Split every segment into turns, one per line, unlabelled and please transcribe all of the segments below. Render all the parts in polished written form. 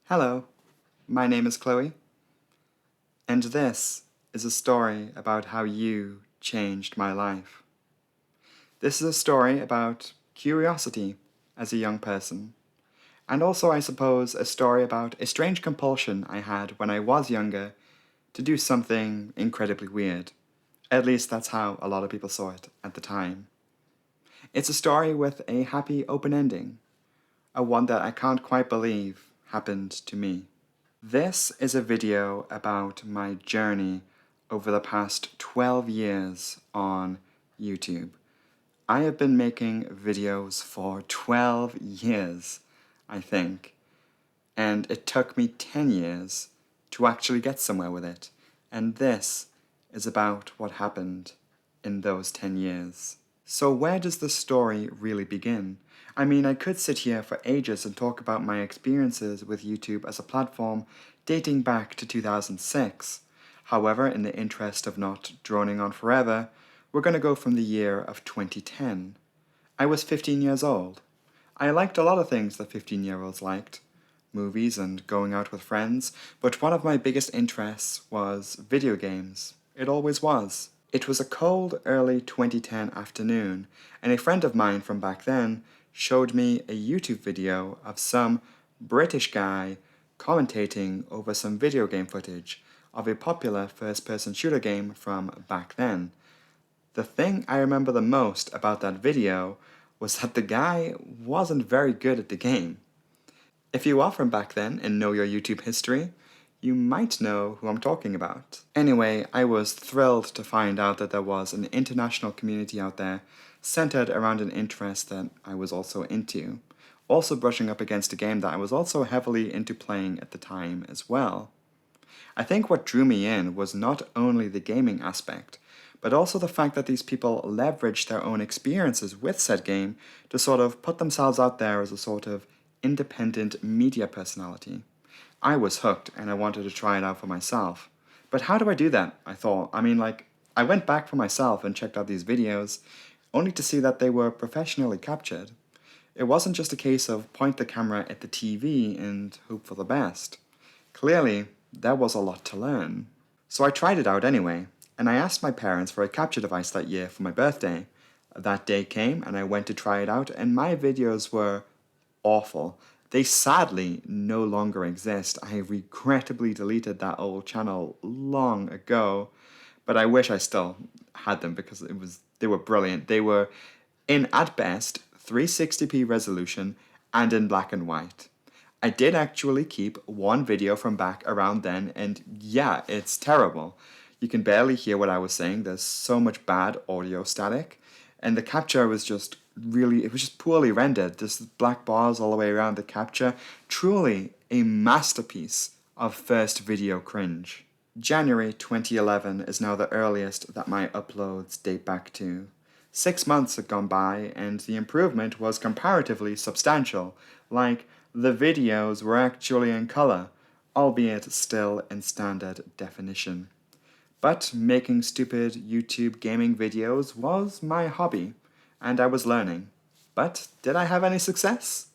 Hello, my name is Chloe, and this is a story about how you changed my life. This is a story about curiosity as a young person, and also, I suppose, a story about a strange compulsion I had when I was younger to do something incredibly weird. At least that's how a lot of people saw it at the time. It's a story with a happy open ending, a one that I can't quite believe happened to me. This is a video about my journey over the past 12 years on YouTube. I have been making videos for 12 years, I think, and it took me 10 years to actually get somewhere with it. And this is about what happened in those 10 years. So where does the story really begin? I mean, I could sit here for ages and talk about my experiences with YouTube as a platform dating back to 2006. However, in the interest of not droning on forever, we're going to go from the year of 2010. I was 15 years old. I liked a lot of things that 15-year-olds liked, movies and going out with friends, but one of my biggest interests was video games. It always was. It was a cold, early 2010 afternoon, and a friend of mine from back then showed me a YouTube video of some British guy commentating over some video game footage of a popular first-person shooter game from back then. The thing I remember the most about that video was that the guy wasn't very good at the game. If you are from back then and know your YouTube history, you might know who I'm talking about. Anyway, I was thrilled to find out that there was an international community out there centered around an interest that I was also into, also brushing up against a game that I was also heavily into playing at the time as well. I think what drew me in was not only the gaming aspect, but also the fact that these people leveraged their own experiences with said game to sort of put themselves out there as a sort of independent media personality. I was hooked and I wanted to try it out for myself. But how do I do that? I thought. I went back for myself and checked out these videos, only to see that they were professionally captured. It wasn't just a case of point the camera at the TV and hope for the best. Clearly, there was a lot to learn. So I tried it out anyway, and I asked my parents for a capture device that year for my birthday. That day came and I went to try it out, and my videos were awful. They sadly no longer exist. I regrettably deleted that old channel long ago, but I wish I still had them because they were brilliant. They were in, at best, 360p resolution and in black and white. I did actually keep one video from back around then, and yeah, it's terrible. You can barely hear what I was saying. There's so much bad audio static, and the capture was just it was just poorly rendered. There's black bars all the way around the capture. Truly a masterpiece of first video cringe. January 2011 is now the earliest that my uploads date back to. 6 months had gone by and the improvement was comparatively substantial, like the videos were actually in color, albeit still in standard definition. But making stupid YouTube gaming videos was my hobby, and I was learning. But did I have any success?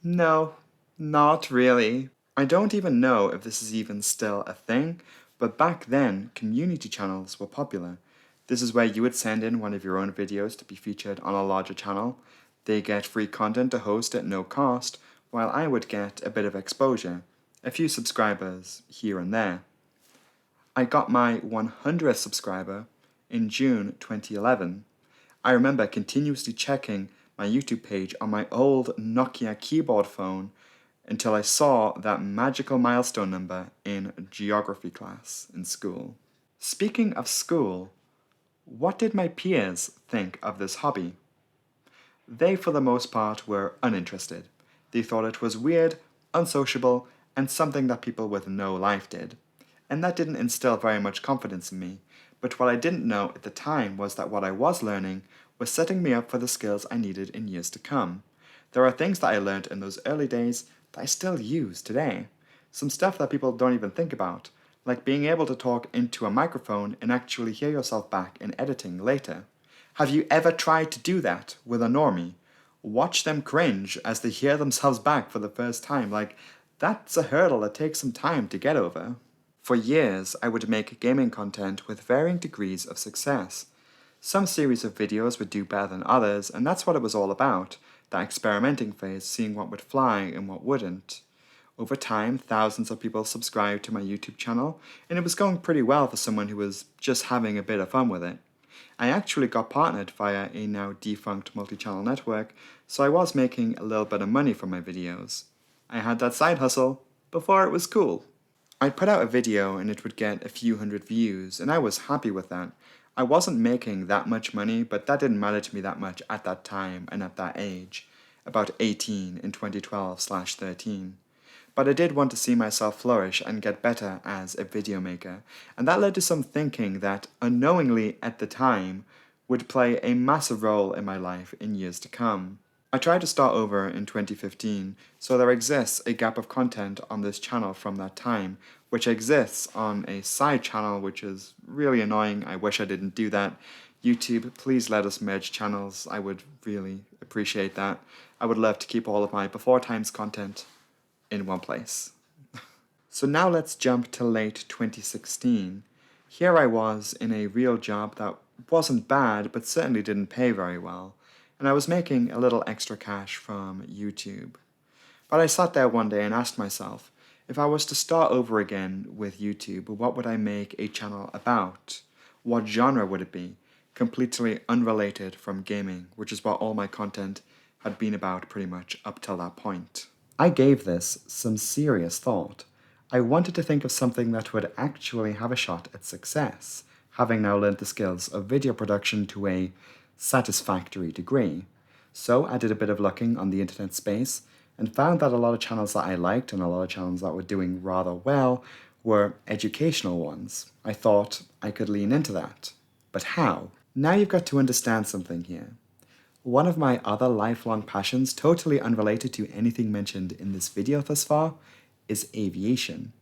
No, not really. I don't even know if this is even still a thing, but back then, community channels were popular. This is where you would send in one of your own videos to be featured on a larger channel. They get free content to host at no cost, while I would get a bit of exposure, a few subscribers here and there. I got my 100th subscriber in June 2011. I remember continuously checking my YouTube page on my old Nokia keyboard phone until I saw that magical milestone number in geography class in school. Speaking of school, what did my peers think of this hobby? They, for the most part, were uninterested. They thought it was weird, unsociable, and something that people with no life did. And that didn't instill very much confidence in me. But what I didn't know at the time was that what I was learning was setting me up for the skills I needed in years to come. There are things that I learned in those early days that I still use today. Some stuff that people don't even think about, like being able to talk into a microphone and actually hear yourself back in editing later. Have you ever tried to do that with a normie? Watch them cringe as they hear themselves back for the first time. That's a hurdle that takes some time to get over. For years, I would make gaming content with varying degrees of success. Some series of videos would do better than others, and that's what it was all about, that experimenting phase, seeing what would fly and what wouldn't. Over time, thousands of people subscribed to my YouTube channel, and it was going pretty well for someone who was just having a bit of fun with it. I actually got partnered via a now defunct multi-channel network, so I was making a little bit of money from my videos. I had that side hustle before it was cool. I'd put out a video and it would get a few hundred views, and I was happy with that. I wasn't making that much money, but that didn't matter to me that much at that time and at that age, about 18 in 2012/13. But I did want to see myself flourish and get better as a video maker, and that led to some thinking that, unknowingly at the time, would play a massive role in my life in years to come. I tried to start over in 2015, so there exists a gap of content on this channel from that time, which exists on a side channel, which is really annoying. I wish I didn't do that. YouTube, please let us merge channels. I would really appreciate that. I would love to keep all of my before times content in one place. So now let's jump to late 2016. Here I was in a real job that wasn't bad, but certainly didn't pay very well, and I was making a little extra cash from YouTube. But I sat there one day and asked myself, if I was to start over again with YouTube, what would I make a channel about? What genre would it be? Completely unrelated from gaming, which is what all my content had been about pretty much up till that point. I gave this some serious thought. I wanted to think of something that would actually have a shot at success, having now learned the skills of video production to a satisfactory degree. So I did a bit of looking on the internet space and found that a lot of channels that I liked and a lot of channels that were doing rather well were educational ones. I thought I could lean into that. But how? Now you've got to understand something here. One of my other lifelong passions, totally unrelated to anything mentioned in this video thus far, is aviation.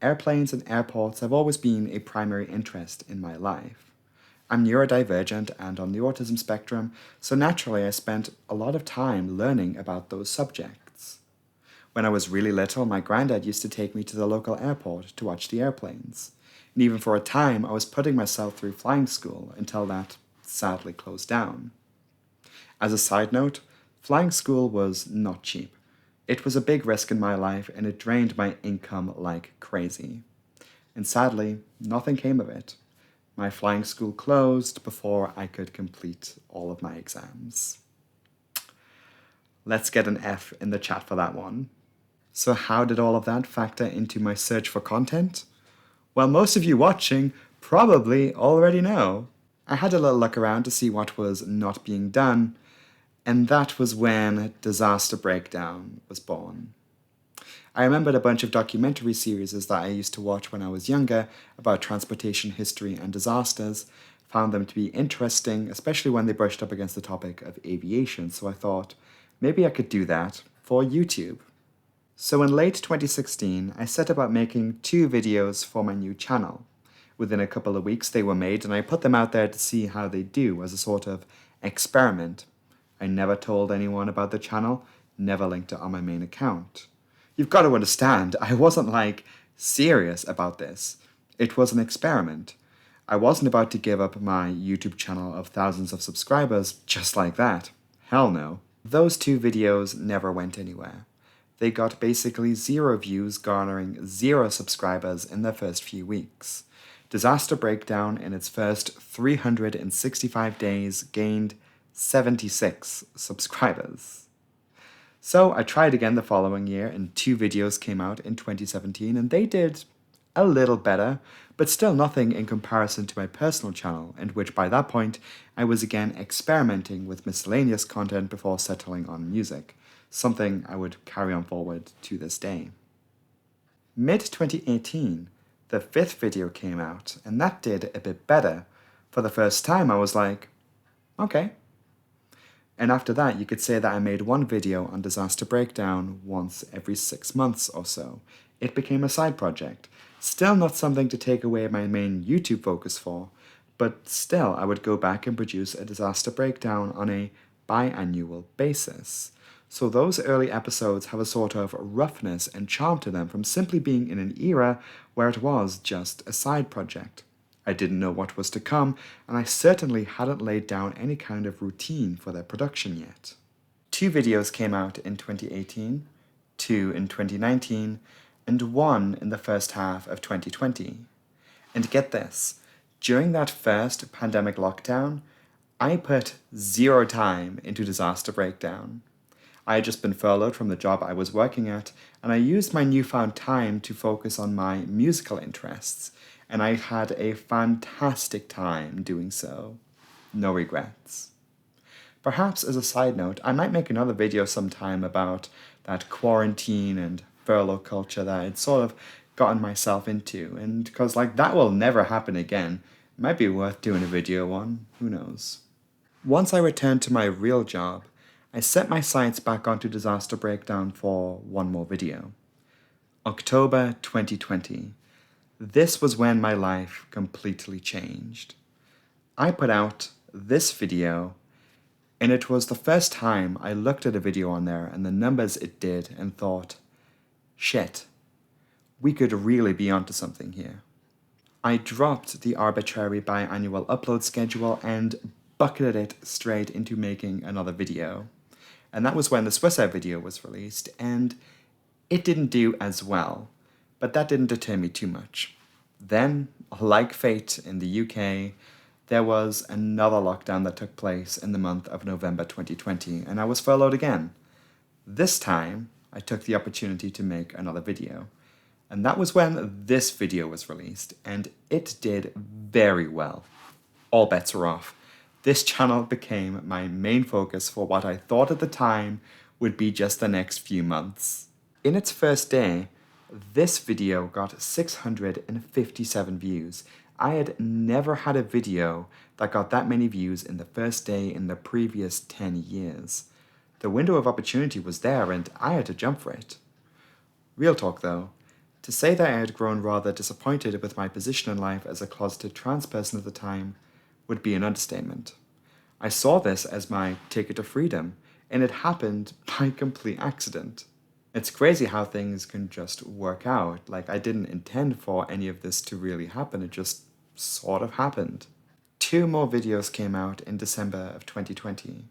Airplanes and airports have always been a primary interest in my life. I'm neurodivergent and on the autism spectrum, so naturally I spent a lot of time learning about those subjects. When I was really little, my granddad used to take me to the local airport to watch the airplanes. And even for a time, I was putting myself through flying school until that sadly closed down. As a side note, flying school was not cheap. It was a big risk in my life and it drained my income like crazy. And sadly, nothing came of it. My flying school closed before I could complete all of my exams. Let's get an F in the chat for that one. So how did all of that factor into my search for content? Well, most of you watching probably already know. I had a little look around to see what was not being done, and that was when Disaster Breakdown was born. I remembered a bunch of documentary series that I used to watch when I was younger about transportation history and disasters, found them to be interesting, especially when they brushed up against the topic of aviation, so I thought maybe I could do that for YouTube. So in late 2016, I set about making 2 videos for my new channel. Within a couple of weeks they were made and I put them out there to see how they do as a sort of experiment. I never told anyone about the channel, never linked it on my main account. You've got to understand, I wasn't serious about this. It was an experiment. I wasn't about to give up my YouTube channel of thousands of subscribers just like that. Hell no. Those 2 videos never went anywhere. They got basically 0 views, garnering 0 subscribers in their first few weeks. Disaster Breakdown in its first 365 days gained 76 subscribers. So I tried again the following year and 2 videos came out in 2017 and they did a little better, but still nothing in comparison to my personal channel, in which by that point I was again experimenting with miscellaneous content before settling on music, something I would carry on forward to this day. Mid-2018, the 5th video came out and that did a bit better. For the first time I was like, okay. And after that, you could say that I made 1 video on Disaster Breakdown once every 6 months or so. It became a side project. Still not something to take away my main YouTube focus for, but still I would go back and produce a Disaster Breakdown on a biannual basis. So those early episodes have a sort of roughness and charm to them from simply being in an era where it was just a side project. I didn't know what was to come, and I certainly hadn't laid down any kind of routine for their production yet. 2 videos came out in 2018, 2 in 2019, and 1 in the first half of 2020. And get this, during that first pandemic lockdown, I put 0 time into Disaster Breakdown. I had just been furloughed from the job I was working at, and I used my newfound time to focus on my musical interests, and I had a fantastic time doing so. No regrets. Perhaps as a side note, I might make another video sometime about that quarantine and furlough culture that I'd sort of gotten myself into, and because that will never happen again, it might be worth doing a video on, who knows. Once I returned to my real job, I set my sights back onto Disaster Breakdown for one more video. October 2020. This was when my life completely changed. I put out this video, and it was the first time I looked at a video on there and the numbers it did and thought, shit, we could really be onto something here. I dropped the arbitrary biannual upload schedule and bucketed it straight into making another video. And that was when the Swissair video was released, and it didn't do as well, but that didn't deter me too much. Then, like fate in the UK, there was another lockdown that took place in the month of November 2020, and I was furloughed again. This time, I took the opportunity to make another video. And that was when this video was released, and it did very well. All bets were off. This channel became my main focus for what I thought at the time would be just the next few months. In its first day, this video got 657 views. I had never had a video that got that many views in the first day in the previous 10 years. The window of opportunity was there, and I had to jump for it. Real talk though, to say that I had grown rather disappointed with my position in life as a closeted trans person at the time would be an understatement. I saw this as my ticket to freedom, and it happened by complete accident. It's crazy how things can just work out. I didn't intend for any of this to really happen, it just sort of happened. 2 more videos came out in December of 2020.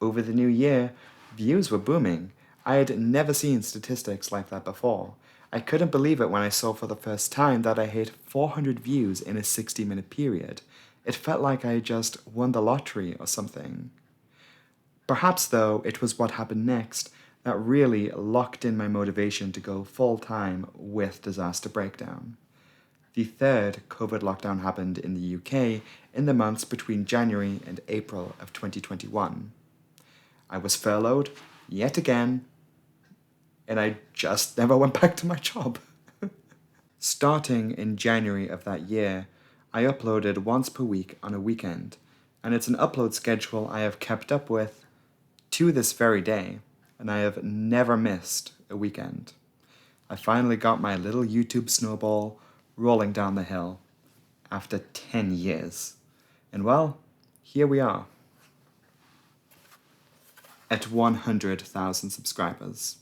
Over the new year, views were booming. I had never seen statistics like that before. I couldn't believe it when I saw for the first time that I hit 400 views in a 60-minute period. It felt like I had just won the lottery or something. Perhaps, though, it was what happened next that really locked in my motivation to go full-time with Disaster Breakdown. The 3rd COVID lockdown happened in the UK in the months between January and April of 2021. I was furloughed, yet again, and I just never went back to my job. Starting in January of that year, I uploaded once per week on a weekend, and it's an upload schedule I have kept up with to this very day, and I have never missed a weekend. I finally got my little YouTube snowball rolling down the hill after 10 years. And well, here we are at 100,000 subscribers.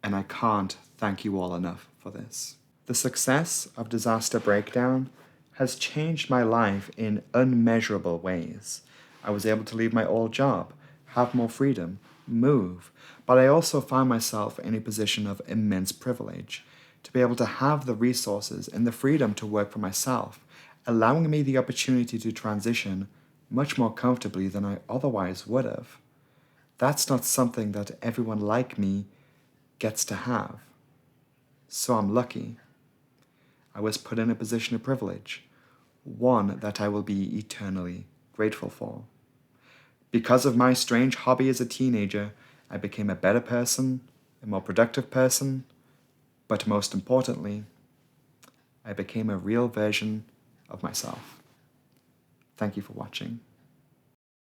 And I can't thank you all enough for this. The success of Disaster Breakdown has changed my life in unmeasurable ways. I was able to leave my old job, have more freedom, move, but I also found myself in a position of immense privilege to be able to have the resources and the freedom to work for myself, allowing me the opportunity to transition much more comfortably than I otherwise would have. That's not something that everyone like me gets to have. So I'm lucky. I was put in a position of privilege, one that I will be eternally grateful for. Because of my strange hobby as a teenager, I became a better person, a more productive person, but most importantly, I became a real version of myself. Thank you for watching.